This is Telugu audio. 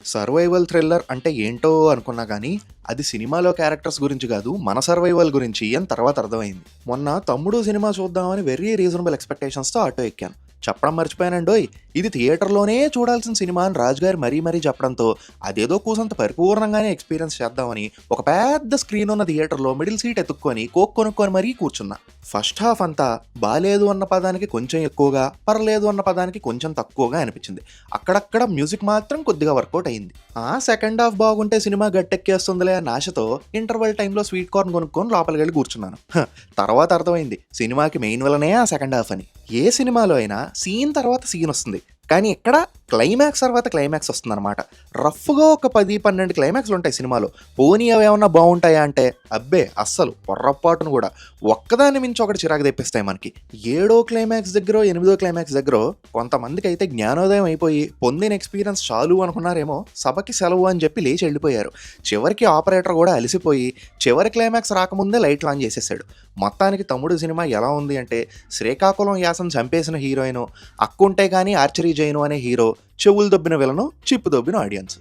సర్వైవల్ థ్రిల్లర్ అంటే ఏంటో అనుకున్నా గానీ, అది సినిమాలో క్యారెక్టర్స్ గురించి గాదు, మన సర్వైవల్ గురించి అని తర్వాత అర్థమైంది. మొన్న 'తమ్ముడు' సినిమా చూద్దామని వెరీ రీజనబుల్ ఎక్స్‌పెక్టేషన్స్‌తో ఆటో ఎక్కాను. చెప్పడం మర్చిపోయానండోయ్! ఇది థియేటర్‌లోనే చూడాల్సిన సినిమా అని రాజుగారు మరీ చెప్పడంతో, అదేదో కూసంత పరిపూర్ణంగానే ఎక్స్‌పీరియన్స్ చేద్దామని ఒక పెద్ద స్క్రీన్ ఉన్న థియేటర్‌లో మిడిల్ సీట్ ఎతుక్కొని, కోక్ కొనుక్కొని మరీ కూర్చున్నా. ఫస్ట్ హాఫ్ అంతా బాలేదు అన్న పదానికి కొంచెం ఎక్కువగా, పర్లేదు అన్న పదానికి కొంచెం తక్కువగా అనిపించింది. అక్కడక్కడ మ్యూజిక్ మాత్రం కొద్దిగా వర్కౌట్ అయింది. సెకండ్ హాఫ్ బాగుంటే సినిమా గట్టెక్కేస్తుందిలే అన్న ఆశతో ఇంటర్వల్ టైంలో స్వీట్ కార్న్ కొనుక్కొని లోపలికెళ్ళి కూర్చున్నాను. తర్వాత అర్థమైంది సినిమాకి మెయిన్ విలనే ఆ సెకండ్ హాఫ్ అని. ఏ సినిమాలో అయినా సీన్ తర్వాత సీన్ వస్తుంది, కానీ ఇక్కడ క్లైమాక్స్ తర్వాత క్లైమాక్స్ వస్తుందన్నమాట. రఫ్గా ఒక 10-12 క్లైమాక్స్లు ఉంటాయి సినిమాలో. పోనీ అవి ఏమన్నా బాగుంటాయా అంటే అబ్బే అస్సలు పొర్రపాటును కూడా. ఒక్కదాన్ని మించి ఒకటి చిరాకు తెప్పిస్తాయి మనకి. 7వ క్లైమాక్స్ దగ్గర 8వ క్లైమాక్స్ దగ్గర కొంతమందికి అయితే జ్ఞానోదయం అయిపోయి పొందిన ఎక్స్పీరియన్స్ చాలు అనుకున్నారేమో, సభకి సెలవు అని చెప్పి లేచి వెళ్ళిపోయారు. చివరికి ఆపరేటర్ కూడా అలసిపోయి చివరి క్లైమాక్స్ రాకముందే లైట్లు ఆన్ చేసేసాడు. మొత్తానికి 'తమ్ముడు' సినిమా ఎలా ఉంది అంటే, శ్రీకాకుళం యాసను చంపేసిన హీరోయిను, అక్కుంటే కానీ ఆర్చరీ జైను అనే హీరో, చెవులు దొబ్బిన విలను, చిప్పు దొబ్బిన ఆడియన్స్.